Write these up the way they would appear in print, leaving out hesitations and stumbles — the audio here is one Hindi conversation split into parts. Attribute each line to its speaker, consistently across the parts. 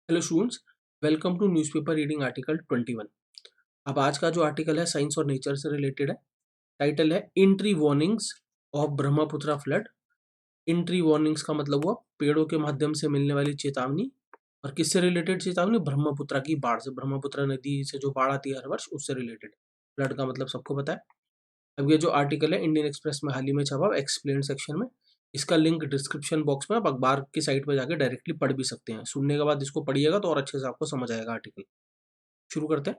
Speaker 1: Hello students, welcome to newspaper reading article 21। अब आज का जो आर्टिकल है साइंस और नेचर से रिलेटेड है। टाइटल है entry warnings of Brahmaputra flood. Entry warnings का मतलब हुआ पेड़ों के माध्यम से मिलने वाली चेतावनी। और किससे रिलेटेड चेतावनी? ब्रह्मपुत्र की बाढ़ से। ब्रह्मपुत्र नदी से जो बाढ़ आती है हर वर्ष, उससे रिलेटेड। फ्लड का मतलब सबको पता है। अब ये जो आर्टिकल है इंडियन एक्सप्रेस में हाल ही में छपा, एक्सप्लेन सेक्शन में। इसका लिंक डिस्क्रिप्शन बॉक्स में, आप अखबार की साइट पर जाकर डायरेक्टली पढ़ भी सकते हैं। सुनने के बाद इसको पढ़िएगा तो और अच्छे से आपको समझ आएगा आर्टिकल। शुरू करते हैं।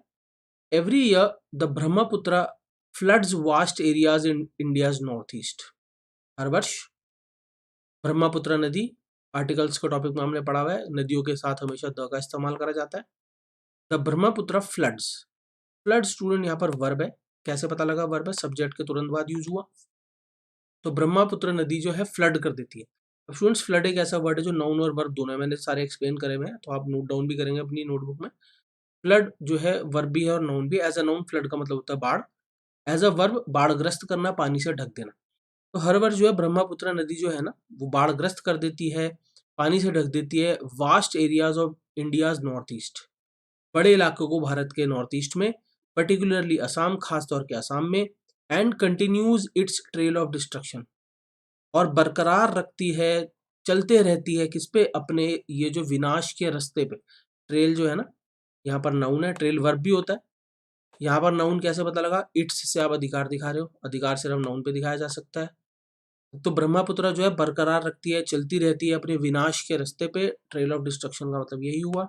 Speaker 1: Every year the Brahmaputra floods vast areas in India's north east. हर वर्ष ब्रह्मपुत्र नदी, आर्टिकल्स के टॉपिक में हमने पढ़ा हुआ है, नदियों के साथ हमेशा द का इस्तेमाल करा जाता है। The Brahmaputra floods. Flood student यहाँ पर वर्ब है। कैसे पता लगा वर्ब है? सब्जेक्ट के तुरंत बाद यूज हुआ। तो ब्रह्मपुत्र नदी जो है फ्लड कर देती है। अब स्टूडेंट्स, फ्लड एक ऐसा वर्ड है जो नाउन और वर्ब दोनों है। मैंने सारे एक्सप्लेन करे हुए हैं, तो आप नोट डाउन भी करेंगे अपनी नोटबुक में। फ्लड जो है वर्ब भी है और नाउन भी। एज अ नाउन फ्लड का मतलब होता है बाढ़। एज अ वर्ब बाढ़ग्रस्त करना, पानी से ढक देना। तो हर वर्ष जो है ब्रह्मपुत्र नदी जो है ना, वो बाढ़ग्रस्त कर देती है, पानी से ढक देती है vast areas of India's north east. बड़े इलाकों को भारत के नॉर्थ ईस्ट में, पर्टिकुलरली असम, खासतौर के असम में। And continues it's trail of destruction. और बरकरार रखती है, चलते रहती है किस पे? अपने ये जो विनाश के रास्ते पे। ट्रेल जो है ना, यहाँ पर नाउन है, ट्रेल वर्ब भी होता है। यहाँ पर नाउन कैसे पता लगा? इट्स से आप अधिकार दिखा रहे हो, अधिकार सिर्फ नाउन पे दिखाया जा सकता है। तो ब्रह्मपुत्र जो है बरकरार रखती है, चलती रहती है अपने विनाश के रास्ते पे। ट्रेल ऑफ डिस्ट्रक्शन का मतलब यही हुआ।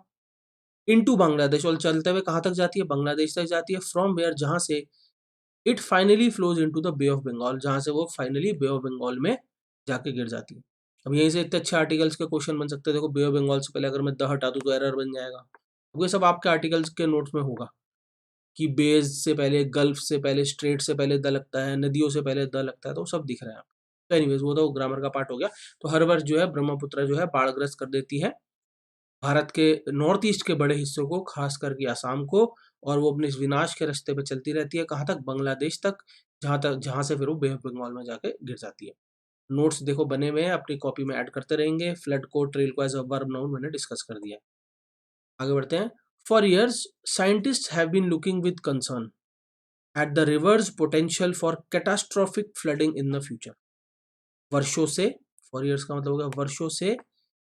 Speaker 1: इनटू बांग्लादेश, और चलते हुए कहाँ तक जाती है? बांग्लादेश तक जाती है। फ्रॉम वेयर, जहां से it finally flows into the bay of Bengal, जहां से वो फाइनली बे ऑफ बंगाल में जाके गिर जाती है। अब यहीं से इतने अच्छे आर्टिकल्स के क्वेश्चन बन सकते हैं। देखो, बे ऑफ बंगाल से पहले अगर मैं द हटा दूं तो एरर बन जाएगा। ये सब आपके आर्टिकल्स के नोट्स में होगा कि बेज से पहले, गल्फ से पहले, स्ट्रेट से पहले द लगता है, नदियों से पहले द लगता है, तो सब दिख रहा है आपको। एनीवेज, वो तो ग्रामर का पार्ट हो गया। तो हर वर्ष जो है ब्रह्मपुत्र जो है बाढ़ग्रस्त कर देती है भारत के नॉर्थ ईस्ट के बड़े हिस्सों को, खास करके आसाम को। और वो अपने इस विनाश के रास्ते पे चलती रहती है, कहाँ तक? बांग्लादेश तक। जहां से फिर वो बे ऑफ बंगाल में जाके गिर जाती है। नोट्स देखो बने हुए हैं, अपनी कॉपी में ऐड करते रहेंगे। फ्लड को, ट्रेल को एज अ वर्ब नाउन मैंने डिस्कस कर दिया। आगे बढ़ते हैं। For years scientist have been looking with concern at the river's potential for catastrophic flooding in the future. वर्षों से, फॉर इयर्स का मतलब होगा वर्षों से,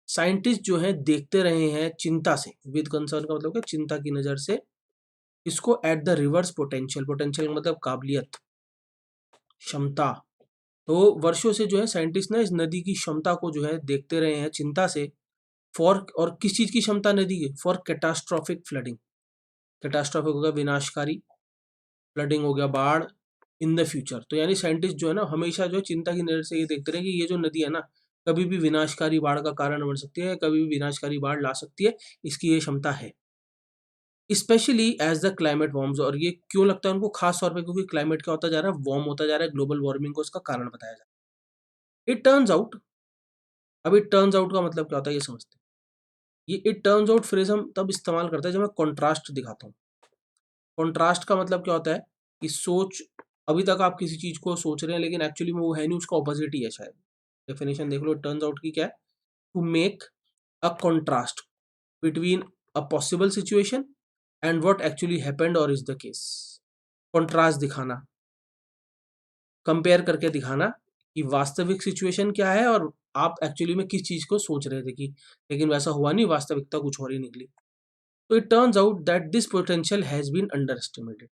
Speaker 1: साइंटिस्ट जो है देखते रहे हैं चिंता से। विद कंसर्न का मतलब क्या? चिंता की नजर से। इसको eight the river's potential, potential का मतलब काबिलियत, क्षमता। तो वर्षों से जो है साइंटिस्ट ने इस नदी की क्षमता को जो है देखते रहे हैं चिंता से। फॉर, और किस चीज की क्षमता नदी की? For catastrophic flooding. कैटास्ट्रोफिक हो गया विनाशकारी, फ्लडिंग हो गया बाढ़। इन द फ्यूचर, तो यानी साइंटिस्ट जो है ना हमेशा जो है चिंता की नजर से ये देखते रहे कि ये जो नदी है ना, कभी भी विनाशकारी बाढ़ का कारण बन सकती है, कभी भी विनाशकारी बाढ़ ला सकती है। इसकी ये क्षमता है। Especially as the climate warms. और ये क्यों लगता है उनको? खास तौर पे क्योंकि क्लाइमेट क्या होता जा रहा है? वार्म होता जा रहा है। ग्लोबल वार्मिंग को इसका कारण बताया जा रहा है। It turns out. अब इट टर्न्स आउट का मतलब क्या होता है ये समझते हैं। ये इट टर्न्स आउट फ्रेज हम तब इस्तेमाल करते हैं जब मैं कॉन्ट्रास्ट दिखाता हूँ। कॉन्ट्रास्ट का मतलब क्या होता है कि सोच, अभी तक आप किसी चीज को सोच रहे हैं लेकिन एक्चुअली में वो है नहीं, उसका ऑपोजिट ही है शायद। डेफिनेशन देख लो टर्न्स आउट की क्या है? To make a contrast between a possible situation and what actually happened और इज द केस। कॉन्ट्रास्ट दिखाना, कंपेयर करके दिखाना कि वास्तविक सिचुएशन क्या है और आप एक्चुअली में किस चीज को सोच रहे थे कि, लेकिन वैसा हुआ नहीं, वास्तविकता कुछ और ही निकली। तो it turns out that this potential has been underestimated.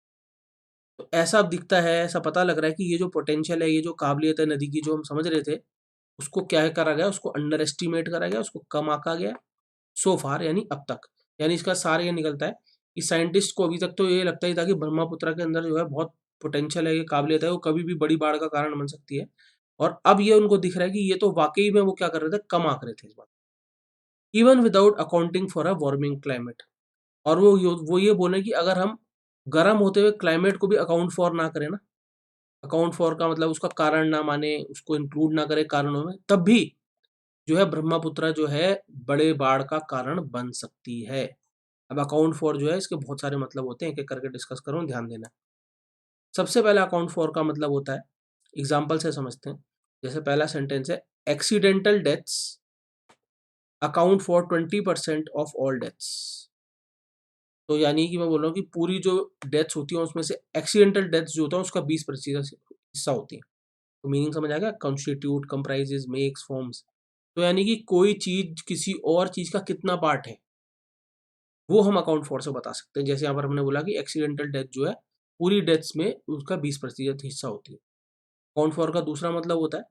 Speaker 1: तो ऐसा अब दिखता है, ऐसा पता लग रहा है कि ये जो पोटेंशियल है, ये जो काबिलियत है नदी की जो हम समझ रहे थे, उसको क्या करा गया? उसको अंडर एस्टिमेट करा गया, उसको कम आंका गया। सो फार यानी अब तक। यानी इसका सार ये निकलता है कि साइंटिस्ट को अभी तक तो ये लगता ही था कि ब्रह्मपुत्र के अंदर जो है बहुत पोटेंशियल है, ये काबिलियत है, वो कभी भी बड़ी बाढ़ का कारण बन सकती है। और अब ये उनको दिख रहा है कि ये तो वाकई में वो क्या कर रहे थे? कम आंक रहे थे इस बात। Even without accounting for a warming climate. और वो ये बोले कि अगर हम गर्म होते हुए क्लाइमेट को भी अकाउंट फॉर ना करें ना, अकाउंट फॉर का मतलब उसका कारण ना माने, उसको इंक्लूड ना करे कारणों में, तब भी जो है ब्रह्मपुत्र जो है बड़े बाढ़ का कारण बन सकती है। अब अकाउंट फॉर जो है इसके बहुत सारे मतलब होते हैं, एक एक करके डिस्कस करूँ, ध्यान देना। सबसे पहला अकाउंट फॉर का मतलब होता है, एग्जाम्पल से समझते हैं। जैसे पहला सेंटेंस है, accidental deaths account for 20% of all deaths. तो यानी कि मैं बोल रहा हूँ कि पूरी जो डेथ्स होती हैं उसमें से एक्सीडेंटल डेथ्स जो होता है उसका 20% हिस्सा होती है। तो मीनिंग समझ आ गया? Constitute, comprises, makes, forms. तो यानी कि कोई चीज किसी और चीज का कितना पार्ट है वो हम अकाउंट फॉर से बता सकते हैं। जैसे यहाँ पर हमने बोला कि एक्सीडेंटल डेथ जो है पूरी डेथ्स में उसका 20% हिस्सा होती है। अकाउंट फॉर का दूसरा मतलब होता है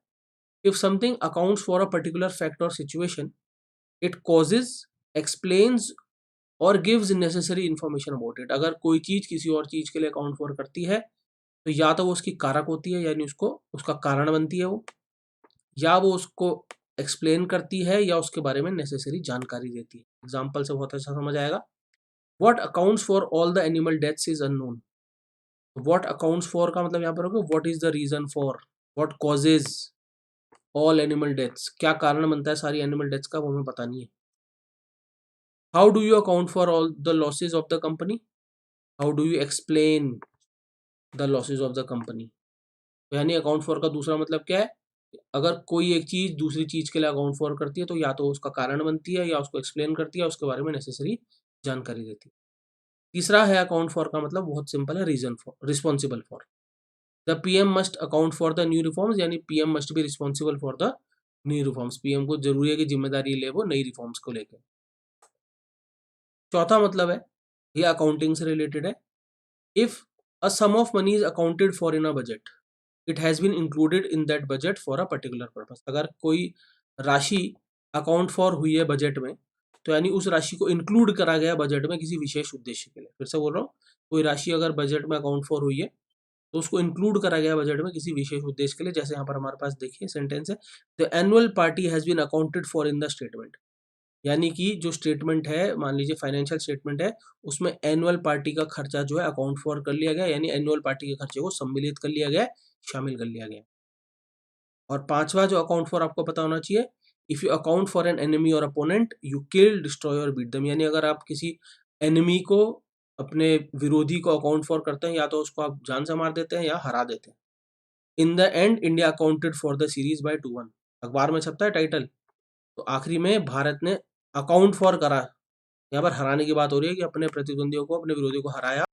Speaker 1: if something accounts for a particular fact और सिचुएशन, इट कॉजेज, एक्सप्लेन्स और gives necessary information about it. अगर कोई चीज किसी और चीज के लिए अकाउंट फॉर करती है तो या तो वो उसकी कारक होती है यानी उसको उसका कारण बनती है वो, या वो उसको एक्सप्लेन करती है या उसके बारे में नेसेसरी जानकारी देती है। एग्जाम्पल से बहुत अच्छा समझ आएगा। What accounts for all the animal deaths is unknown. What accounts for का मतलब यहाँ पर होगा what is the reason for, what causes all animal deaths, क्या कारण बनता है सारी एनिमल डेथ्स का वो हमें पता नहीं है। How do you account for all the losses of the company, how do you explain the losses of the company. यानी अकाउंट फॉर का दूसरा मतलब क्या है? अगर कोई एक चीज दूसरी चीज के लिए अकाउंट फॉर करती है तो या तो उसका कारण बनती है या उसको एक्सप्लेन करती है, उसके बारे में नेसेसरी जानकारी देती है। तीसरा है अकाउंट फॉर का मतलब बहुत सिंपल है, reason for, responsible for. The PM must account for the new reforms, यानी PM must be responsible for the new reforms. PM को जरूरी है कि जिम्मेदारी ले वो नई रिफॉर्म्स को लेकर। चौथा मतलब है ये अकाउंटिंग से रिलेटेड है। If a sum of money is accounted for in a budget, it has been included in that budget for a particular purpose. अगर कोई राशि अकाउंट फॉर हुई है बजट में तो यानी उस राशि को इंक्लूड करा गया बजट में किसी विशेष उद्देश्य के लिए। फिर से बोल रहा हूँ, कोई राशि अगर बजट में अकाउंट फॉर हुई है तो उसको इंक्लूड करा गया बजट में किसी विशेष उद्देश्य के लिए। जैसे यहाँ पर हमारे पास देखिए सेंटेंस है, the annual party has been accounted for in the statement. यानी कि जो स्टेटमेंट है, मान लीजिए फाइनेंशियल स्टेटमेंट है, उसमें एनुअल पार्टी का खर्चा जो है अकाउंट फॉर कर लिया गया, यानी एनुअल पार्टी के खर्चे को सम्मिलित कर लिया गया, शामिल कर लिया गया। और पांचवा जो अकाउंट फॉर आपको पता होना चाहिए, if you account for an enemy और अपोनेंट यू किल, डिस्ट्रॉय और बीट देम। यानी अगर आप किसी एनिमी को, अपने विरोधी को अकाउंट फॉर करते हैं या तो उसको आप जान से मार देते हैं या हरा देते हैं। In the end India accounted for the series by 2-1। अखबार में छपता है टाइटल, तो आखिरी में भारत ने अकाउंट फॉर करा। यहाँ पर हराने की बात हो रही है कि अपने प्रतिद्वंदियों को, अपने विरोधियों को हराया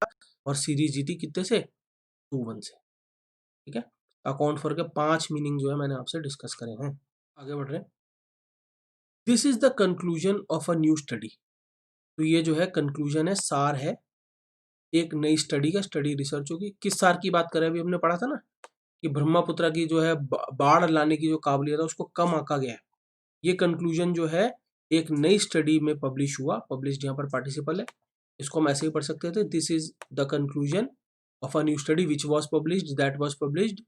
Speaker 1: और सीरीज जीती कितने से? 2-1 से। ठीक है, अकाउंट फॉर के 5 मीनिंग जो है मैंने आपसे डिस्कस करे हैं। आगे बढ़ रहे हैं। This is the conclusion of a new study. तो ये जो है कंक्लूजन है, सार है एक नई स्टडी का, स्टडी रिसर्च होगी। किस सार की बात करें? अभी हमने पढ़ा था ना कि ब्रह्मपुत्र की जो है बाढ़ लाने की जो काबिलियत है उसको कम आंका गया है। ये कंक्लूजन जो है एक नई स्टडी में पब्लिश हुआ, पब्लिश यहाँ पर पार्टिसिपल है, इसको हम ऐसे ही पढ़ सकते थे, this is the conclusion of a new study which was published, that was published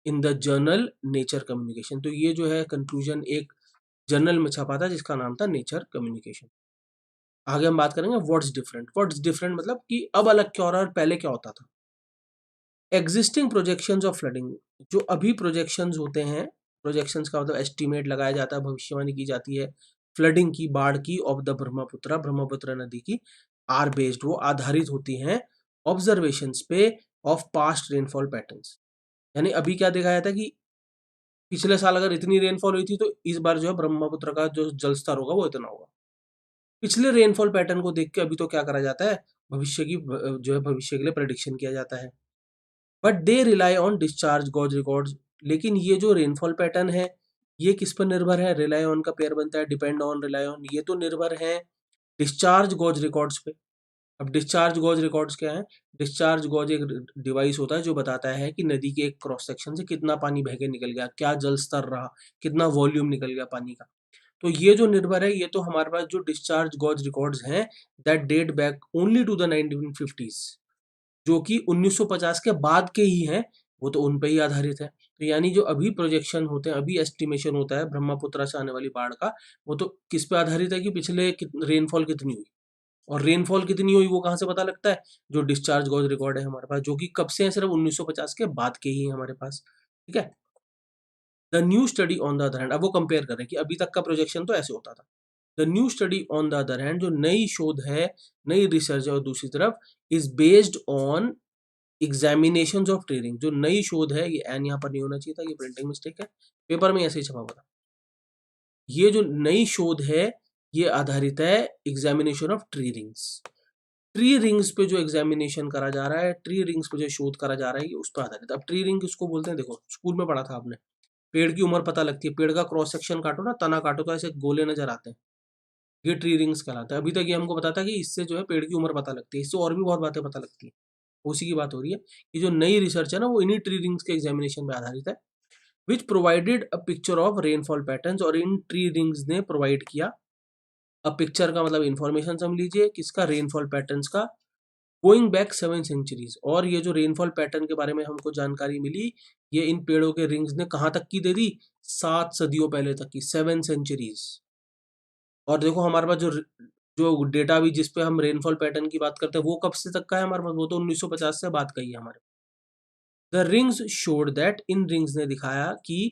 Speaker 1: in the journal nature communication. तो ये जो है कंक्लूजन एक जर्नल में छपा था जिसका नाम था नेचर कम्युनिकेशन। आगे हम बात करेंगे व्हाट्स डिफरेंट। व्हाट्स डिफरेंट मतलब कि अब अलग क्या हो रहा है और पहले क्या होता था। एग्जिस्टिंग प्रोजेक्शंस ऑफ फ्लडिंग, जो अभी प्रोजेक्शंस होते हैं, प्रोजेक्शंस का मतलब एस्टीमेट लगाया जाता है, भविष्यवाणी की जाती है फ्लडिंग की, बाढ़ की, ऑफ द ब्रह्मपुत्र, ब्रह्मपुत्र नदी की, आर बेस्ड, वो आधारित होती हैं ऑब्जर्वेशंस पे ऑफ पास्ट रेनफॉल पैटर्न्स। यानी अभी क्या देखा जाता है कि पिछले साल अगर इतनी रेनफॉल हुई थी तो इस बार जो है ब्रह्मपुत्र का जो जल स्तर होगा वो इतना होगा। पिछले रेनफॉल पैटर्न को देख के अभी तो क्या करा जाता है, भविष्य की जो है भविष्य के लिए प्रेडिक्शन किया जाता है। But they rely on discharge gauge records. लेकिन ये जो रेनफॉल पैटर्न है ये किस पर निर्भर है? रिलाई ऑन का पेयर बनता है, डिपेंड ऑन, रिलाई ऑन, ये तो निर्भर है डिस्चार्ज गॉज रिकॉर्ड्स पे। अब डिस्चार्ज गॉज रिकॉर्ड्स क्या है? डिस्चार्ज गॉज एक डिवाइस होता है जो बताता है कि नदी के एक क्रॉस सेक्शन से कितना पानी बह के निकल गया, क्या जल स्तर रहा, कितना वॉल्यूम निकल गया पानी का। तो ये जो निर्भर है, ये तो हमारे पास जो डिस्चार्ज गॉज रिकॉर्ड्स हैं that date back only to the 1950s, जो कि 1950 के बाद के ही हैं, वो तो उन पे ही आधारित है। तो यानी जो अभी प्रोजेक्शन होते हैं, अभी एस्टिमेशन होता है ब्रह्मपुत्र से आने वाली बाढ़ का, वो तो किस पे आधारित है कि पिछले रेनफॉल कितनी हुई, और रेनफॉल कितनी हुई वो कहाँ से पता लगता है? जो डिस्चार्ज गॉज रिकॉर्ड है हमारे पास, जो कि कब से है? सिर्फ 1950 के बाद के ही है हमारे पास। ठीक है, the new study on the other hand, अब वो कंपेयर करें कि अभी तक का प्रोजेक्शन तो ऐसे होता था। The new study on the other hand, जो नई शोध है, नई रिसर्च है, और दूसरी तरफ is based on examinations of trading. जो नई शोध है, ये एन यहाँ पर नहीं होना चाहिए था, ये प्रिंटिंग मिस्टेक है, पेपर में ऐसे ही छपा हुआ था। ये जो नई शोध है ये आधारित है examination of tree rings. Tree rings पे जो एग्जामिनेशन करा जा रहा है, ट्री रिंग्स पे जो शोध करा जा रहा है, ये उस पर आधारित। अब ट्री रिंग किसको बोलते हैं, देखो स्कूल में पढ़ा था आपने, पेड़ की उम्र पता लगती है, पेड़ का क्रॉस सेक्शन काटो ना, तना काटो तो ऐसे गोले नजर आते हैं, ये ट्री रिंग्स कहलाता है। अभी तक ये हमको पता था कि इससे जो है पेड़ की उम्र पता लगती है, इससे और भी बहुत बातें पता लगती है। उसी की बात हो रही है कि जो नई रिसर्च है ना, वो इन्हीं ट्री रिंग्स के एग्जामिनेशन पे आधारित है, which provided a picture of rainfall patterns. और इन ट्री रिंग्स ने प्रोवाइड किया, अब पिक्चर का मतलब इन्फॉर्मेशन समझ लीजिए किसका, रेनफॉल पैटर्न्स का, गोइंग बैक 7 सेंचुरीज। और ये जो रेनफॉल पैटर्न के बारे में हमको जानकारी मिली, ये इन पेड़ों के रिंग्स ने कहाँ तक की दे दी, 7 सदियों पहले तक की, 7 सेंचुरीज। और देखो हमारे पास जो जो डेटा भी जिस पे हम रेनफॉल पैटर्न की बात करते हैं, वो कब से तक का है हमारे पास, वो तो 1950 से बात कही है हमारे। The rings showed that, in rings ने दिखाया कि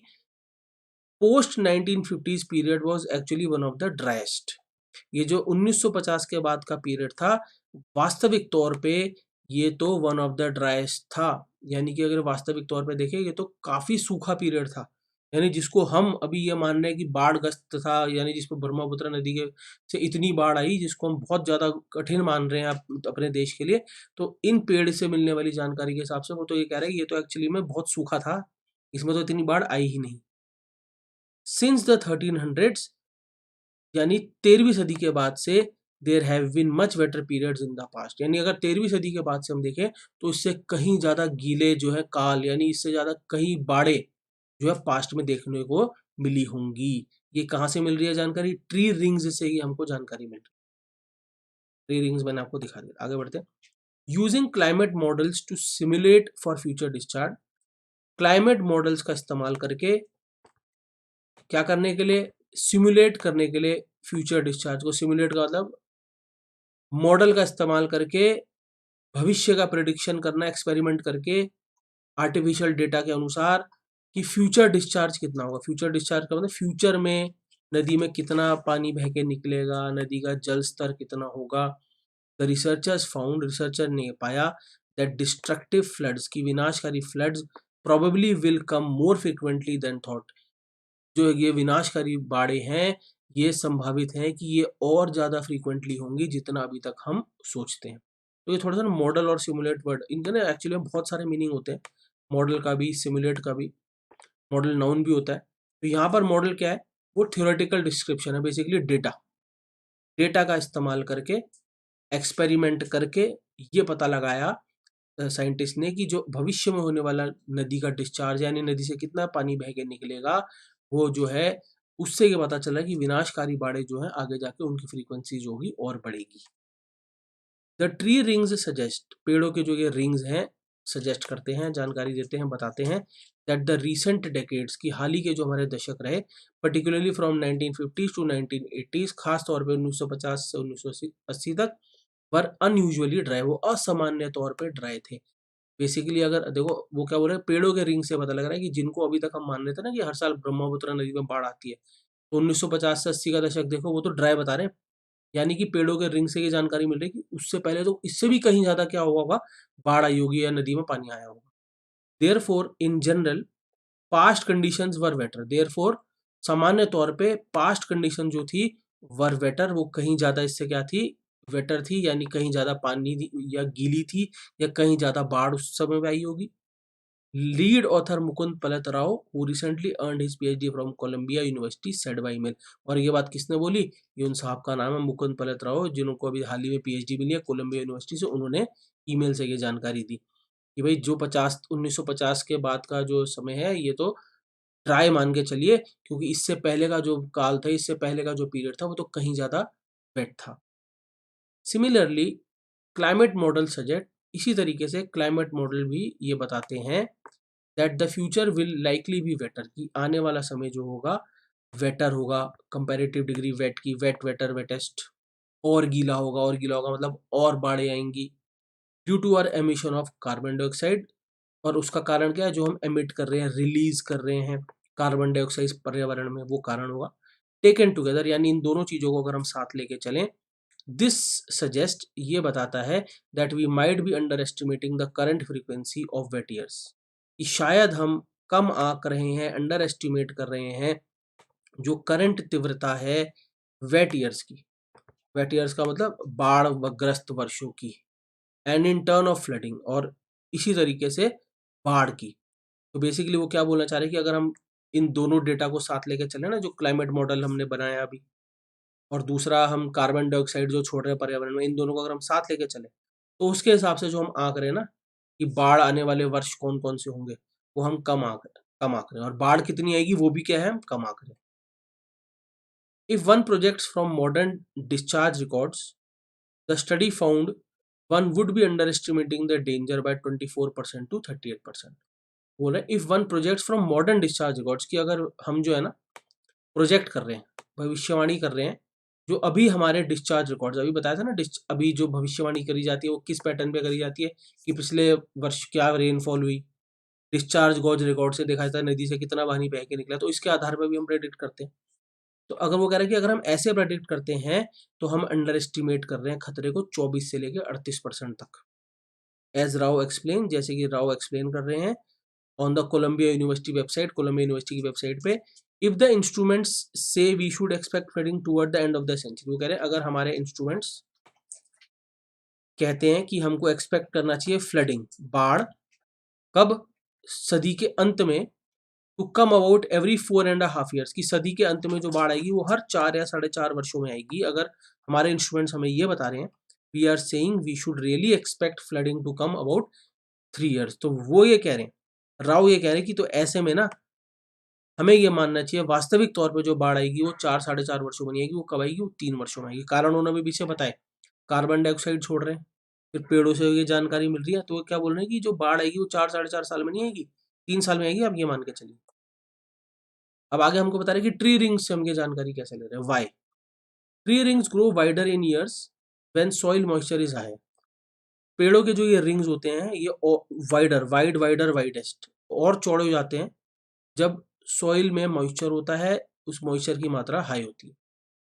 Speaker 1: post 1950s period was actually one of the driest. ये जो 1950 के बाद का पीरियड था, वास्तविक तौर पे ये तो वन ऑफ द ड्राइस्ट था। यानी कि अगर वास्तविक तौर पे देखें, ये तो काफी सूखा पीरियड था। यानी जिसको हम अभी ये मान रहे हैं कि बाढ़ग्रस्त था, यानी जिसमें ब्रह्मपुत्र नदी के से इतनी बाढ़ आई, जिसको हम बहुत ज्यादा कठिन मान रहे हैं अपने देश के लिए, तो इन पेड़ से मिलने वाली जानकारी के हिसाब से वो तो ये कह रहे हैं ये तो एक्चुअली में बहुत सूखा था, इसमें तो इतनी बाढ़ आई ही नहीं। सिंस द 1300s, यानी 13वीं सदी के बाद से, there have been much wetter periods in the past. यानी अगर 13वीं सदी के बाद से हम देखें, तो इससे कहीं ज्यादा गीले जो है काल, यानी इससे ज्यादा कहीं बाढ़े जो है पास्ट में देखने को मिली होंगी। ये कहाँ से मिल रही है जानकारी, ट्री रिंग्स से ही हमको जानकारी मिल रही है। ट्री रिंग्स मैंने आपको दिखा दिया, आगे बढ़ते हैं। Using climate models to simulate for future discharge. Climate models का इस्तेमाल करके, क्या करने के लिए, सिमुलेट करने के लिए, फ्यूचर डिस्चार्ज को, सिमुलेट का मतलब मॉडल का इस्तेमाल करके भविष्य का प्रेडिक्शन करना, एक्सपेरिमेंट करके आर्टिफिशियल डेटा के अनुसार कि फ्यूचर डिस्चार्ज कितना होगा। फ्यूचर डिस्चार्ज का मतलब फ्यूचर में नदी में कितना पानी बह के निकलेगा, नदी का जल स्तर कितना होगा। द रिसर्चर्स फाउंड, रिसर्चर ने पाया दैट डिस्ट्रक्टिव फ्लड्स, की विनाशकारी floods probably will come more frequently than thought. जो ये विनाशकारी बाढ़ें हैं, ये संभावित है कि ये और ज़्यादा फ्रीक्वेंटली होंगी जितना अभी तक हम सोचते हैं। तो ये थोड़ा सा ना मॉडल और सिमुलेट वर्ड, इनके ना एक्चुअली में बहुत सारे मीनिंग होते हैं, मॉडल का भी, सिमुलेट का भी। मॉडल नाउन भी होता है। तो यहाँ पर मॉडल क्या है, वो थ्योरेटिकल डिस्क्रिप्शन है, बेसिकली डेटा, डेटा का इस्तेमाल करके, एक्सपेरिमेंट करके ये पता लगाया साइंटिस्ट ने कि जो भविष्य में होने वाला नदी का डिस्चार्ज, यानी नदी से कितना पानी बह के निकलेगा, वो जो है उससे ये पता चला कि विनाशकारी बाढ़ें जो है आगे जाके उनकी फ्रीक्वेंसी जो होगी और बढ़ेगी। द ट्री रिंग्स सजेस्ट, पेड़ों के जो ये रिंग्स हैं सजेस्ट करते हैं, जानकारी देते हैं, बताते हैं दैट द रीसेंट डेकेड्स, की हाल ही के जो हमारे दशक रहे, particularly from 1950s to 1980s, खास तौर पे 1950 से 1980 तक, वर अनयूजुअली ड्राई, वो असामान्य तौर पे ड्राई थे। बेसिकली अगर देखो वो क्या बोल रहे हैं, पेड़ों के रिंग से पता लग रहा है कि जिनको अभी तक हम मान रहे थे ना कि हर साल ब्रह्मपुत्र नदी में बाढ़ आती है, तो 1950 से 80 का दशक देखो, वो तो ड्राई बता रहे हैं। यानी कि पेड़ों के रिंग से ये जानकारी मिल रही है कि उससे पहले तो इससे भी कहीं ज्यादा क्या हुआ होगा, बाढ़ आई होगी या नदी में पानी आया होगा। Therefore in general past conditions were waiter, therefore सामान्य तौर पे पास्ट कंडीशन जो थी वर वेटर, वो कहीं ज्यादा इससे क्या थी, वेटर थी, यानी कहीं ज्यादा पानी या गीली थी, या कहीं ज्यादा बाढ़ उस समय में आई होगी। Lead author Mukund Palatrao, who recently earned his PhD from Columbia University, said by email. और ये बात किसने बोली, ये उन साहब का नाम है मुकुंद पलतराव, जिनको अभी हाल ही में पीएचडी मिली है कोलंबिया यूनिवर्सिटी से। उन्होंने ईमेल से ये जानकारी दी कि भाई जो 1950 के बाद का जो समय है, ये तो ट्राई मान के चलिए, क्योंकि इससे पहले का जो काल था, इससे पहले का जो पीरियड था, वो तो कहीं ज्यादा वेट था। सिमिलरली क्लाइमेट मॉडल सजेस्ट, इसी तरीके से क्लाइमेट मॉडल भी ये बताते हैं that the future will likely B waiter, कि आने वाला समय जो होगा वेटर होगा, कंपैरेटिव डिग्री वेट की, वेट वेटर वेटेस्ट, और गीला होगा, और गीला होगा मतलब और बाढ़ें आएंगी, due to our emission of carbon dioxide. और उसका कारण क्या है, जो हम एमिट कर रहे हैं, रिलीज कर रहे हैं कार्बन डाइऑक्साइड पर्यावरण में, वो कारण होगा। टेकन टुगेदर, यानी इन दोनों चीजों को अगर हम साथ लेके चलें, दिस सजेस्ट, ये बताता है that we might be underestimating the current frequency of wet years, कि शायद हम कम आंक रहे हैं, अंडर एस्टिमेट कर रहे हैं जो करंट तीव्रता है वेट ईयर्स की, वेट ईयर्स का मतलब बाढ़ ग्रस्त वर्षों की, and in turn off flooding, और इसी तरीके से बाढ़ की। तो बेसिकली वो क्या बोलना चाह रहे हैं कि अगर हम इन दोनों डेटा को साथ लेके चले ना, जो क्लाइमेट मॉडल हमने बनाया अभी, और दूसरा हम कार्बन डाइऑक्साइड जो छोड़ रहे हैं पर्यावरण में, इन दोनों को अगर हम साथ लेके चले, तो उसके हिसाब से जो हम आंक रहे हैं ना कि बाढ़ आने वाले वर्ष कौन कौन से होंगे, वो हम कम आंक रहे हैं, और बाढ़ कितनी आएगी वो भी क्या है, हम कम आंक रहे हैं। If one projects from modern discharge records, the study found one would be underestimating the danger by 24% to 38%। बोल रहे if one projects from modern discharge records, की अगर हम जो है ना प्रोजेक्ट कर रहे हैं, भविष्यवाणी कर रहे हैं, जो अभी हमारे डिस्चार्ज रिकॉर्ड्स, अभी बताया था ना, अभी जो भविष्यवाणी करी जाती है वो किस पैटर्न पे करी जाती है कि पिछले वर्ष क्या रेनफॉल हुई, डिस्चार्ज गॉज रिकॉर्ड से देखा जाता है नदी से कितना पानी बह के निकला, तो इसके आधार पर भी हम प्रेडिक्ट करते हैं। तो अगर वो कह रहे हैं कि अगर हम ऐसे प्रेडिक्ट करते हैं तो हम अंडर एस्टिमेट कर रहे हैं खतरे को 24 से लेकर 38% तक। एज राव एक्सप्लेन, जैसे कि राव एक्सप्लेन कर रहे हैं on the Columbia university website, Columbia university की वेबसाइट पे, इफ द इंस्ट्रूमेंट्स से we should expect flooding toward the end of the century, वो कह रहे हैं अगर हमारे इंस्ट्रूमेंट्स कहते हैं कि हमको एक्सपेक्ट करना चाहिए फ्लडिंग, बाढ़, कब, सदी के अंत में, to come about every 4.5 years, की सदी के अंत में जो बाढ़ आएगी वो हर 4 या 4.5 वर्षों में आएगी। अगर हमारे इंस्ट्रूमेंट्स हमें ये बता रहे हैं, we are saying we should really expect flooding to come about 3 years, तो वो ये कह रहे हैं, राव ये कह रहे हैं कि तो ऐसे में ना हमें ये मानना चाहिए वास्तविक तौर पे जो बाढ़ आएगी वो 4-4.5 वर्षों में नहीं आएगी, वो कब आएगी, वो 3 वर्षों में आएगी। कारण उन्होंने भी पीछे बताए, कार्बन डाइऑक्साइड छोड़ रहे हैं, फिर पेड़ों से ये जानकारी मिल रही है, तो वो क्या बोल रहे हैं कि जो बाढ़ आएगी वो 4-4.5 साल में नहीं आएगी, 3 साल में आएगी, आप ये मान के चलिए। अब आगे हमको बता रहे हैं कि ट्री रिंग्स से हम ये जानकारी कैसे ले रहे हैं, why tree rings grow wider in years when soil moisture is high. पेड़ों के जो ये रिंग्स होते हैं ये वाइडर, वाइडर वाइडेस्ट, और चौड़े हो जाते हैं जब सॉइल में मॉइस्चर होता है, उस मॉइस्चर की मात्रा हाई होती है।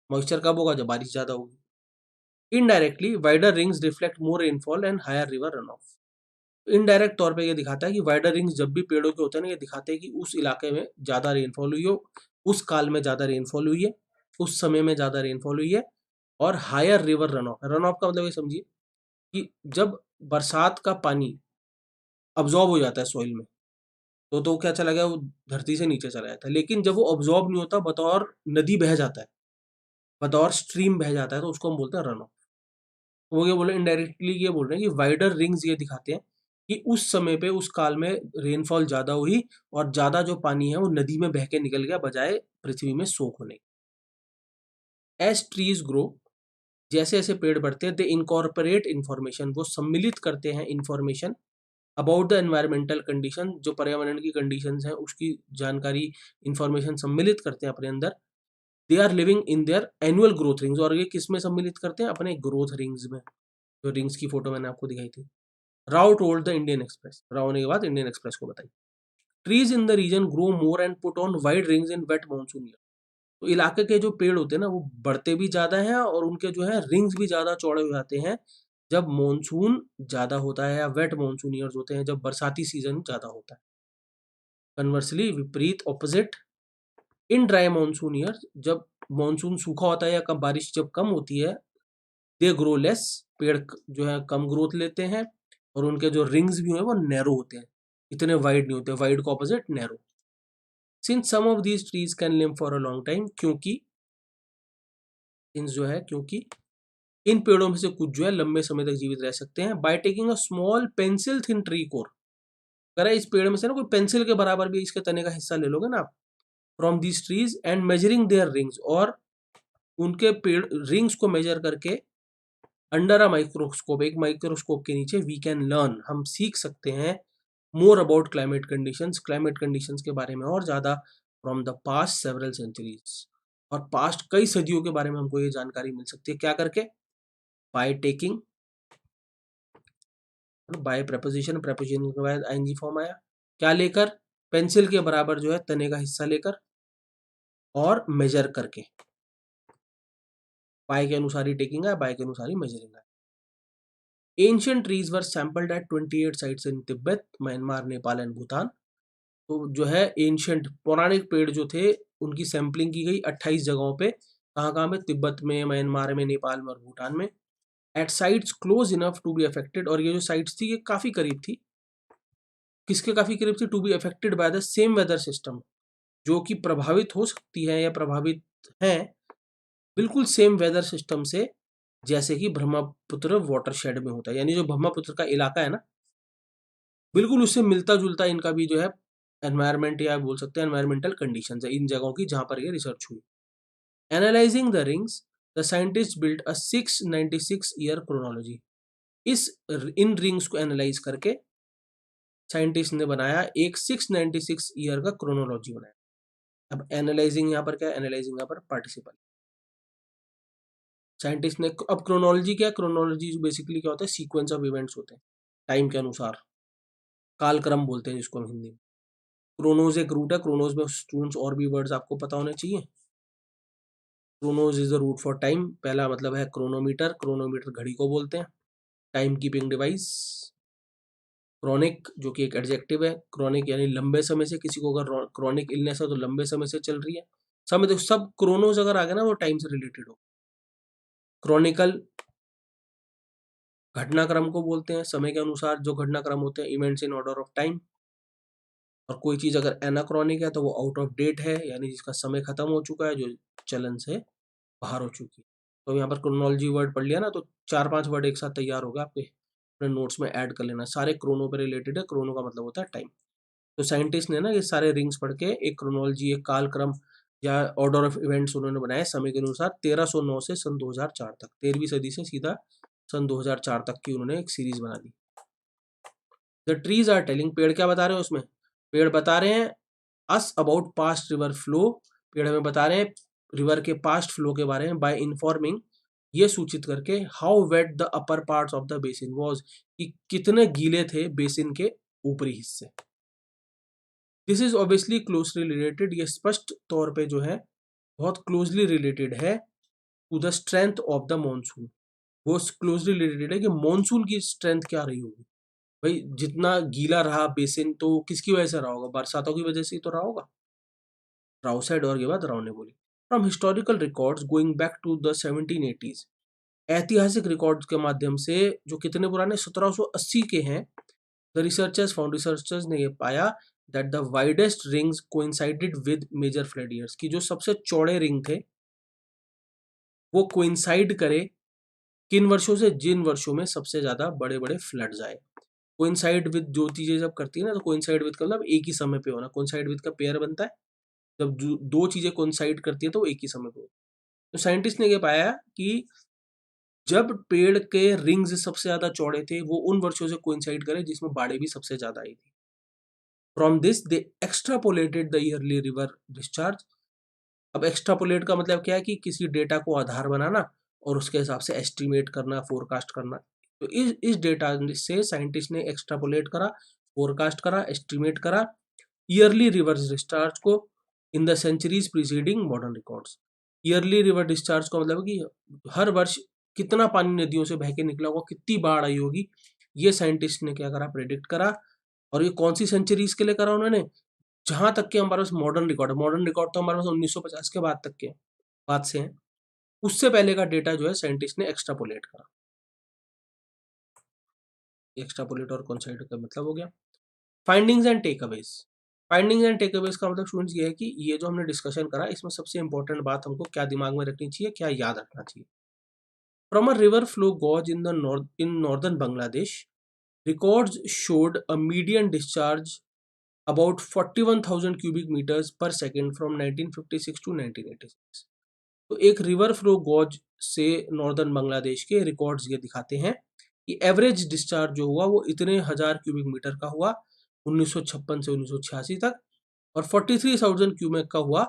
Speaker 1: मॉइस्चर कब होगा, जब बारिश ज्यादा होगी। Indirectly wider rings reflect more rainfall and higher river run off. Indirect तौर पे ये दिखाता है कि वाइडर रिंग्स जब भी पेड़ों के होते हैं ना, ये दिखाते हैं कि उस इलाके में ज्यादा रेनफॉल हुई हो, उस काल में ज्यादा रेनफॉल हुई है, उस समय में ज्यादा रेनफॉल हुई है, और higher river run off. Run off का मतलब ये समझिए कि जब बरसात का पानी अब्जॉर्ब हो जाता है सॉइल में, तो क्या चला गया, वो धरती से नीचे चला जाता है, लेकिन जब वो अब्जॉर्ब नहीं होता, बतौर नदी बह जाता है, बतौर स्ट्रीम बह जाता है, तो उसको हम बोलते हैं रन ऑफ। वो ये बोल रहे हैं, इनडायरेक्टली ये बोल रहे हैं कि वाइडर रिंग्स ये दिखाते हैं कि उस समय पे, उस काल में रेनफॉल ज्यादा हुई, और ज्यादा जो पानी है वो नदी में बह के निकल गया बजाय पृथ्वी में सोख होने। एज ट्रीज ग्रो, जैसे जैसे पेड़ बढ़ते हैं, दे इनकॉर्पोरेट इन्फॉर्मेशन, वो सम्मिलित करते हैं information about the environmental condition, जो पर्यावरण की कंडीशंस हैं उसकी जानकारी, इन्फॉर्मेशन सम्मिलित करते हैं अपने अंदर। They are living in their annual growth rings, और ये किस में सम्मिलित करते हैं, अपने ग्रोथ रिंग्स में, जो रिंग्स की फोटो मैंने आपको दिखाई थी। Rao told the Indian Express, Rao ने के बाद इंडियन एक्सप्रेस को बताई, trees in the region grow more and put on wide rings in wet monsoon year. तो इलाके के जो पेड़ होते हैं ना, वो बढ़ते भी ज्यादा हैं, और उनके जो है रिंग्स भी ज्यादा चौड़े हो जाते हैं जब मॉनसून ज्यादा होता है, या वेट मॉनसून ईयर्स होते हैं, जब बरसाती सीजन ज्यादा होता है। कन्वर्सली, विपरीत opposite, in dry monsoon year, जब मानसून सूखा होता है या कब बारिश जब कम होती है, दे ग्रो लेस, पेड़ जो है कम ग्रोथ लेते हैं, और उनके जो रिंग्स भी हैं वो नैरो होते हैं, इतने वाइड नहीं होते, वाइड का opposite narrow. Since some of these trees can live for a long time, क्योंकि सिंस जो है क्योंकि इन पेड़ों में से कुछ जो है लंबे समय तक जीवित रह सकते हैं, by taking a small pencil thin tree core. अगर इस पेड़ में से ना कोई पेंसिल के बराबर भी इसके तने का हिस्सा ले लोगे ना आप, from these trees, and measuring their rings, और उनके पेड़ रिंग्स को मेजर करके, अंडर अ माइक्रोस्कोप, एक माइक्रोस्कोप के नीचे, वी कैन लर्न, हम सीख सकते हैं, मोर अबाउट क्लाइमेट कंडीशंस के बारे में और ज्यादा, from the past several centuries, और पास्ट कई सदियों के बारे में हमको ये जानकारी मिल सकती है, क्या करके, by taking, by preposition, preposition के बाद आईएनजी फॉर्म आया, क्या लेकर, पेंसिल के बराबर जो है तने का हिस्सा लेकर, और मेजर करके, बाय के अनुसार ही टेकिंग है, बाय के अनुसार ही मेजरिंग है। Ancient trees were sampled at 28 sites in Tibet, Myanmar, Nepal and Bhutan. तो जो है एंशियंट पौराणिक पेड़ जो थे, उनकी सैंपलिंग की गई 28 जगहों पे, कहाँ पे, तिब्बत में, म्यांमार में, नेपाल में और भूटान में। At sites close enough to be affected, और ये जो साइट्स थी ये काफी करीब थी, किसके काफी करीब थी, to be affected by the same weather system, जो कि प्रभावित हो सकती है या प्रभावित है बिल्कुल सेम वेदर सिस्टम से, जैसे कि ब्रह्मपुत्र वाटरशेड में होता है। यानी जो ब्रह्मपुत्र का इलाका है ना, बिल्कुल उससे मिलता जुलता इनका भी जो है एनवायरमेंट, या बोल सकते हैं एनवायरमेंटल कंडीशंस है इन जगहों की जहां पर ये रिसर्च हुई। Analysing the rings, the scientist built a 696 year chronology. इस इन रिंग्स को एनालाइज करके साइंटिस्ट ने बनाया एक 696 ईयर का क्रोनोलॉजी बनाया। अब एनालाइजिंग यहाँ पर क्या है, एनालाइजिंग यहाँ पर पार्टिसिपल। साइंटिस्ट ने, अब क्रोनोलॉजी क्या है, क्रोनोलॉजी बेसिकली क्या होता है, सीक्वेंस ऑफ इवेंट्स होते हैं टाइम के अनुसार, कालक्रम बोलते हैं जिसको हम हिंदी में। क्रोनोज एक रूट है, क्रोनोज में स्टूडेंट्स और भी वर्ड्स आपको पता होने चाहिए। Chronos is the root for time, पहला मतलब है क्रोनोमीटर, क्रोनोमीटर घड़ी को बोलते हैं। Time keeping device. क्रॉनिक जो कि एक एडजेक्टिव है, क्रॉनिक यानी लंबे समय से, किसी को अगर क्रॉनिक इलनेस है तो लंबे समय से चल रही है। समय देखो, सब क्रोनोज अगर आ गया ना वो टाइम से रिलेटेड हो। क्रॉनिकल घटनाक्रम को बोलते हैं, समय के अनुसार जो घटनाक्रम होते हैं, events in order of time. और कोई चीज अगर एनाक्रॉनिक है तो वो आउट ऑफ डेट है, यानी जिसका समय खत्म हो चुका है, जो चलन से बाहर हो चुकी है। तो यहाँ पर क्रोनोलॉजी वर्ड पढ़ लिया ना, तो 4-5 वर्ड एक साथ तैयार हो गया आपके, अपने नोट्स में ऐड कर लेना। सारे क्रोनो पे रिलेटेड है, क्रोनो का मतलब होता है टाइम। तो साइंटिस्ट ने ना ये सारे रिंग्स पढ़ के एक क्रोनोलॉजी, एक कालक्रम या ऑर्डर ऑफ इवेंट्स उन्होंने बनाए समय के अनुसार 1309 से सन 2004 तक, 13वीं सदी से सीधा सन 2004 तक की उन्होंने एक सीरीज बना दी। द ट्रीज आर टेलिंग, पेड़ क्या बता रहे हैं उसमें, पेड़ बता रहे हैं us about past river flow, पेड़ हमें बता रहे हैं रिवर के पास्ट फ्लो के बारे में, बाय इन्फॉर्मिंग, ये सूचित करके, how wet the upper parts of the basin was, कि कितने गीले थे बेसिन के ऊपरी हिस्से। This is obviously closely related, ये स्पष्ट तौर पे जो है बहुत क्लोजली रिलेटेड है to the strength of the monsoon. वो क्लोजली रिलेटेड है कि मॉनसून की स्ट्रेंथ क्या रही होगी। भाई जितना गीला रहा बेसिन तो किसकी वजह से रहा होगा, बरसातों की वजह से ही तो रहा होगा। राव साइड और के बाद राव ने बोली, from historical records going back to the 1780s, ऐतिहासिक रिकॉर्ड्स के माध्यम से जो कितने पुराने, 1780 के हैं। द रिसर्चर्स फाउंड, रिसर्चर्स ने ये पाया that the widest rings coincided with major flood years, की जो सबसे चौड़े रिंग थे वो कोइंसाइड करे किन वर्षों से, जिन वर्षों में सबसे ज्यादा बड़े बड़े फ्लड्स आए। कोइंसाइड विद जो चीजें जब करती है ना, तो कोइंसाइड विद का मतलब एक ही समय पे होना, कोइंसाइड विद का पेयर बनता है, जब दो चीजें कोइंसाइड करती है तो वो एक ही समय पे होती है। तो साइंटिस्ट ने ये पाया कि जब पेड़ के रिंग्स सबसे ज्यादा चौड़े थे वो उन वर्षों से कोइंसाइड करे जिसमें बाढ़ें भी सबसे ज्यादा आई थी। From this they extrapolated the yearly river discharge. अब एक्स्ट्रापोलेट का मतलब क्या है, कि किसी डेटा को आधार बनाना और उसके हिसाब से एस्टिमेट करना, फोरकास्ट करना। तो इस डेटा से साइंटिस्ट ने एक्स्ट्रापोलेट करा, फोरकास्ट करा, एस्टिमेट करा ईयरली रिवर डिस्चार्ज को in the centuries preceding modern records. Yearly river discharge का मतलब है कि हर वर्ष कितना पानी नदियों से बह के निकला होगा, कितनी बाढ़ आई होगी, ये साइंटिस्ट ने क्या करा, प्रेडिक्ट करा। और ये कौन सी सेंचुरीज के लिए करा उन्होंने, जहां तक के हमारे पास मॉडर्न रिकॉर्ड है, मॉडर्न रिकॉर्ड तो हमारे पास 1950 के बाद तक के बाद से हैं, उससे पहले का डेटा जो है साइंटिस्ट ने एक्स्ट्रापोलेट करा। एक्स्ट्रापोलेट और कॉन्साइड का मतलब हो गया। Findings and takeaways. Findings and takeaways का मतलब स्टूडेंट्स ये है कि ये जो हमने डिस्कशन करा इसमें सबसे इंपॉर्टेंट बात हमको क्या दिमाग में रखनी चाहिए, क्या याद रखना चाहिए। From a river flow gauge in northern Bangladesh, records showed a median discharge about 41,000 cubic meters per second from 1956 to 1986। तो एक रिवर फ्लो गॉज से नॉर्दर्न बांग्लादेश के रिकॉर्ड्स ये दिखाते हैं कि एवरेज डिस्चार्ज जो हुआ वो इतने हजार क्यूबिक मीटर का हुआ 1956 से 1986 तक, और 43,000 क्यूबिक का हुआ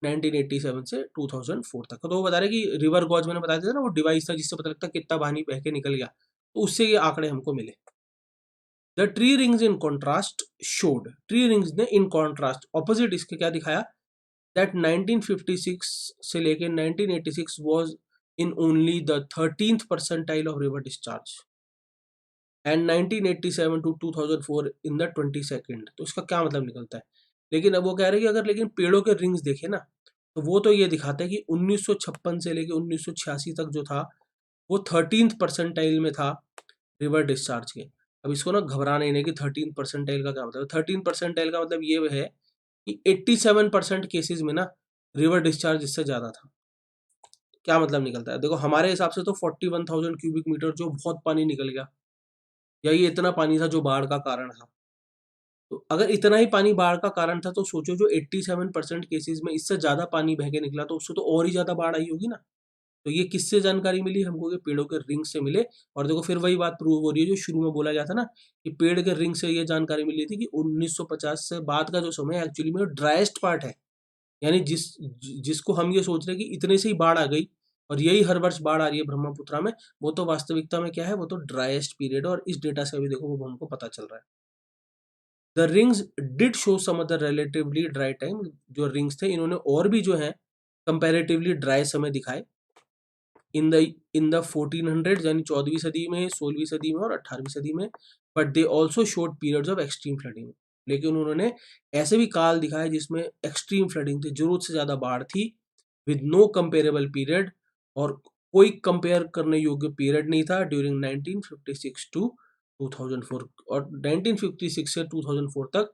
Speaker 1: 1987 से 2004 तक। तो वो बता रहे कि रिवर गॉज मैंने बता दिया था ना, वो डिवाइस था जिससे पता लगता कितना पानी बह के निकल गया, तो उससे ये आंकड़े हमको मिले। The tree rings in contrast showed, tree rings ने इन कॉन्ट्रास्ट ऑपोजिट इसके क्या दिखाया, दैट 1956 से लेके 1986 was in only the 13th percentile of river discharge and 1987 to 2004 in the 22nd। तो इसका क्या मतलब निकलता है, लेकिन अब वो कह रहे हैं कि अगर लेकिन पेड़ों के रिंग्स देखे ना, तो वो तो ये दिखाता है कि 1956 से लेके 1986 तक जो था वो 13th परसेंटाइल में था रिवर डिस्चार्ज के। अब इसको ना घबराना ही नहीं कि 13th परसेंटाइल का क्या मतलब है। 13th परसेंटाइल का मतलब ये है कि 87% केसेस में ना रिवर डिस्चार्ज इससे ज़्यादा था। क्या मतलब निकलता है, देखो हमारे हिसाब से तो 41,000 क्यूबिक मीटर जो बहुत पानी निकल गया, या ये इतना पानी था जो बाढ़ का कारण था। तो अगर इतना ही पानी बाढ़ का कारण था तो सोचो जो 87% केसेस में इससे ज़्यादा पानी बह के निकला तो उससे तो और ही ज़्यादा बाढ़ आई होगी ना। तो ये किससे जानकारी मिली हमको, कि पेड़ों के रिंग से मिले। और देखो फिर वही बात प्रूव हो रही है जो शुरू में बोला गया था ना, कि पेड़ के रिंग से ये जानकारी मिली थी कि 1950 से बाद का जो समय एक्चुअली में ड्राइएस्ट पार्ट है। यानी जिसको हम ये सोच रहे हैं कि इतने से ही बाढ़ आ गई और यही हर वर्ष बाढ़ आ रही है ब्रह्मपुत्रा में, वो तो वास्तविकता में क्या है, वो तो ड्राइएस्ट पीरियड है। और इस डेटा से भी देखो वो हमको पता चल रहा है। The rings did show some other relatively dry time. जो रिंग्स थे इन्होंने और भी जो है कंपैरेटिवली ड्राई समय दिखाए इन द 1400 यानी 14वीं सदी में, 16वीं सदी में और 18वीं सदी में। But they also showed periods of extreme flooding. लेकिन उन्होंने ऐसे भी काल दिखाए जिसमें एक्सट्रीम फ्लडिंग थी, जरूरत से ज्यादा बाढ़ थी, विद नो कंपेरेबल पीरियड। और कोई कंपेयर करने योग्य पीरियड नहीं था ड्यूरिंग 1956 टू 2004। और 1956 से 2004 तक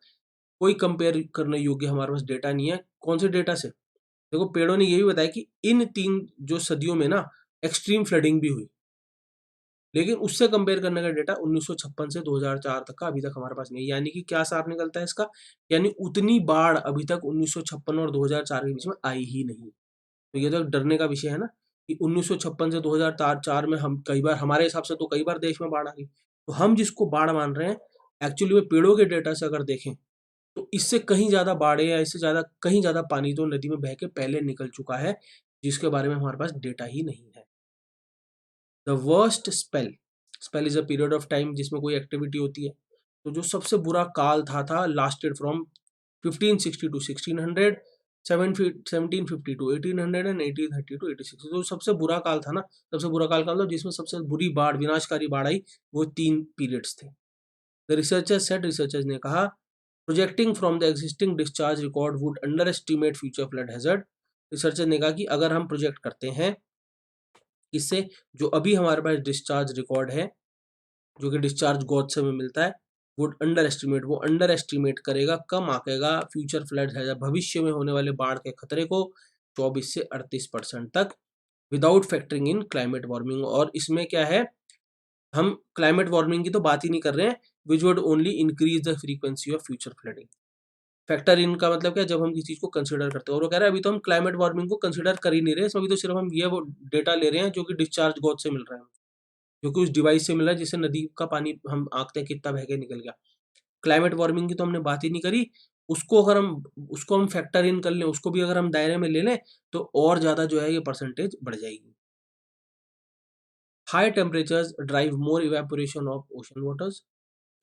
Speaker 1: कोई कंपेयर करने योग्य हमारे पास डेटा नहीं है। कौन से डेटा से, देखो पेड़ों ने ये भी बताया कि इन 3 जो सदियों में ना एक्सट्रीम फ्लडिंग भी हुई, लेकिन उससे कंपेयर करने का डेटा 1956 से 2004 तक का अभी तक हमारे पास नहीं है। यानी कि क्या साफ निकलता है इसका, यानी उतनी बाढ़ अभी तक 1956 और 2004 के बीच में आई ही नहीं। तो ये तो डरने का विषय है ना, कि 1956 से 2004 में हम कई बार, हमारे हिसाब से तो कई बार देश में बाढ़ आ गई। तो हम जिसको बाढ़ मान रहे हैं, एक्चुअली में पेड़ों के डेटा से अगर देखें तो इससे कहीं ज़्यादा बाढ़ या इससे ज़्यादा कहीं ज़्यादा पानी तो नदी में बह के पहले निकल चुका है, जिसके बारे में हमारे पास डेटा ही नहीं है। The worst spell, spell is a period of time जिसमें कोई एक्टिविटी होती है। तो जो सबसे बुरा काल था lasted from 1560 to 1600, 1750 to 1800 and 1830 to 86। तो सबसे बुरा काल था ना, सबसे बुरा काल का मतलब जिसमें सबसे बुरी बाढ़, विनाशकारी बाढ़ आई, वो 3 पीरियड्स थे। द रिसर्चर्स सेड, रिसर्चर्स ने कहा, projecting from the existing discharge record would under estimate future flood hazard. Researcher ने कहा कि अगर हम प्रोजेक्ट करते हैं इससे, जो अभी हमारे पास डिस्चार्ज रिकॉर्ड है, जो कि डिस्चार्ज गॉड से हमें मिलता है, वो अंडर एस्टिमेट करेगा, कम आंकेगा फ्यूचर फ्लड है, भविष्य में होने वाले बाढ़ के खतरे को 24 से 38% तक, विदाउट फैक्टरिंग इन क्लाइमेट वार्मिंग। और इसमें क्या है, हम क्लाइमेट वार्मिंग की तो बात ही नहीं कर रहे हैं, which would only increase the frequency of future flooding. Factor in का मतलब क्या, जब हम किसी चीज को कंसिडर करते हैं। और वो कह रहा है अभी तो हम क्लाइमेट वार्मिंग को कंसिडर कर ही नहीं रहे, इसमें अभी तो सिर्फ हम ये वो डेटा ले रहे हैं जो कि डिस्चार्ज गॉड से मिल रहा है, जो कि उस डिवाइस से मिला है जिससे नदी का पानी हम आंकते हैं कितना बह के निकल गया। क्लाइमेट वार्मिंग की तो हमने बात ही नहीं करी। उसको हम फैक्टर इन कर लें, उसको भी अगर हम दायरे में ले लें तो और ज्यादा जो है ये परसेंटेज बढ़ जाएगी। High temperatures drive more evaporation of ocean waters.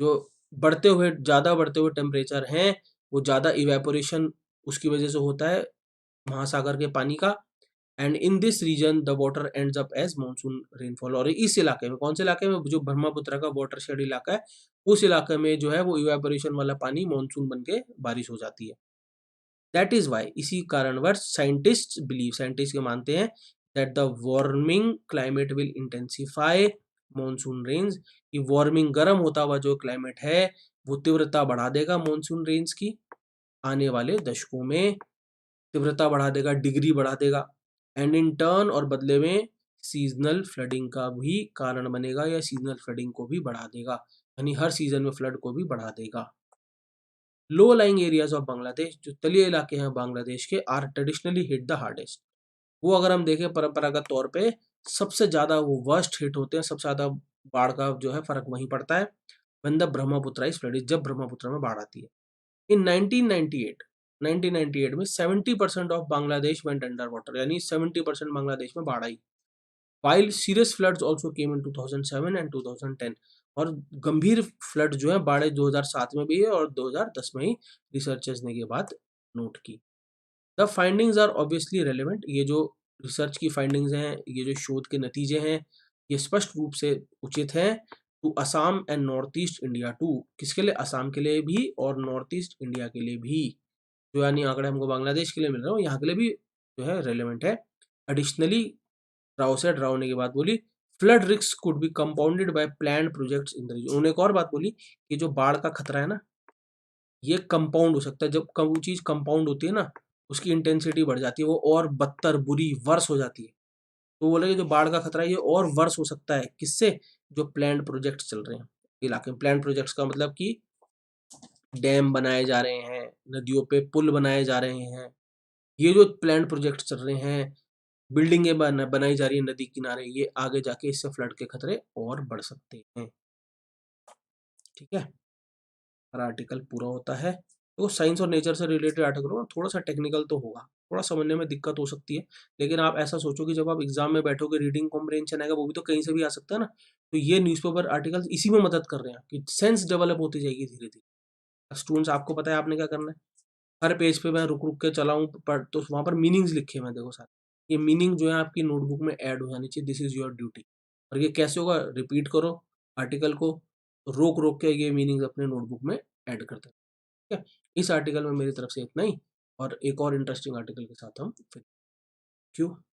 Speaker 1: जो ज्यादा बढ़ते हुए टेम्परेचर हैं, वो ज्यादा इवेपोरेशन उसकी वजह से होता है महासागर के पानी का। And in this region the water ends up as monsoon rainfall. और इस इलाके में, कौन से इलाके में, जो ब्रह्मपुत्र का वाटर शेड इलाका है, उस इलाके में जो है वो इवेपोरेशन वाला पानी मानसून बन के बारिश हो जाती है। दैट इज वाई, इसी कारणवश साइंटिस्ट के मानते हैं that the warming climate will intensify monsoon rains. कि वार्मिंग, गर्म होता हुआ जो क्लाइमेट है वो तीव्रता बढ़ा देगा मानसून रेन्स की आने वाले दशकों में, तीव्रता बढ़ा देगा, डिग्री बढ़ा देगा। एंड इन टर्न, और बदले में सीजनल फ्लडिंग का भी कारण बनेगा, या सीजनल फ्लडिंग को भी बढ़ा देगा, यानी हर सीजन में फ्लड को भी बढ़ा देगा। Low lying areas of Bangladesh, जो तलीय इलाके हैं बांग्लादेश के, are traditionally hit the hardest. वो अगर हम देखें परंपरागत तौर पे सबसे ज्यादा वो वर्स्ट हिट होते हैं, सबसे ज्यादा बाढ़ का जो है फर्क वहीं पड़ता है। When the Brahmaputra is flooded, जब ब्रह्मपुत्र में बाढ़ आती है। इन 1998 में 70% of Bangladesh went under water, यानी 70% बांग्लादेश में बाढ़ आई। While serious floods also came in 2007 and 2010। और गंभीर फ्लड जो है बाढ़ 2007 में भी है और 2010 में ही रिसर्चर्स ने ये बात नोट की। The findings are obviously relevant. ये जो रिसर्च की फाइंडिंग्स हैं, ये जो शोध के नतीजे हैं, ये स्पष्ट रूप से उचित हैं to Assam and north east India too. किसके लिए, असम के लिए भी और नॉर्थ ईस्ट इंडिया के लिए भी। जो यानी आंकड़े हमको बांग्लादेश के लिए मिल रहे हो, यहाँ के लिए भी जो है रेलेवेंट है। एडिशनली राव ने की बात बोली, flood risk could be compounded by planned projects in the region. उन्होंने एक और बात बोली कि जो बाढ़ का खतरा है ना, ये कंपाउंड हो सकता है। जब वो चीज कंपाउंड होती है ना, उसकी इंटेंसिटी बढ़ जाती है, वो और बदतर, बुरी, वर्स हो जाती है। तो बोले कि जो बाढ़ का खतरा है ये और वर्स हो सकता है, किससे? जो प्लान्ड प्रोजेक्ट्स चल रहे हैं इलाके में। प्लान्ड प्रोजेक्ट्स का मतलब कि डैम बनाए जा रहे हैं, नदियों पे पुल बनाए जा रहे हैं, ये जो प्लान्ड प्रोजेक्ट चल रहे हैं, बिल्डिंगें बनाई जा रही है नदी किनारे, ये आगे जाके इससे फ्लड के खतरे और बढ़ सकते हैं। ठीक है, हर आर्टिकल पूरा होता है। तो साइंस और नेचर से रिलेटेड आर्टिकल हो, थोड़ा सा टेक्निकल तो होगा, थोड़ा समझने में दिक्कत हो सकती है, लेकिन आप ऐसा सोचो कि जब आप एग्जाम में बैठोगे, रीडिंग कॉम्प्रिहेंशन आएगा, वो भी तो कहीं से भी आ सकता है ना। तो ये न्यूज़पेपर आर्टिकल्स इसी में मदद कर रहे हैं कि सेंस डेवलप होती जाएगी धीरे धीरे। स्टूडेंट्स, आपको पता है आपने क्या करना है। हर पेज पे मैं रुक रुक के चला हूँ, पर तो वहां पर मीनिंग्स लिखे हैं, देखो सारे ये मीनिंग जो है आपकी नोटबुक में ऐड हो जानी चाहिए। This is your duty. और ये कैसे होगा? रिपीट करो आर्टिकल को, रोक रोक के ये मीनिंग्स अपने नोटबुक में ऐड करते हैं। ठीक है, इस आर्टिकल में मेरी तरफ से इतना ही, और एक और इंटरेस्टिंग आर्टिकल के साथ हम फिर क्यों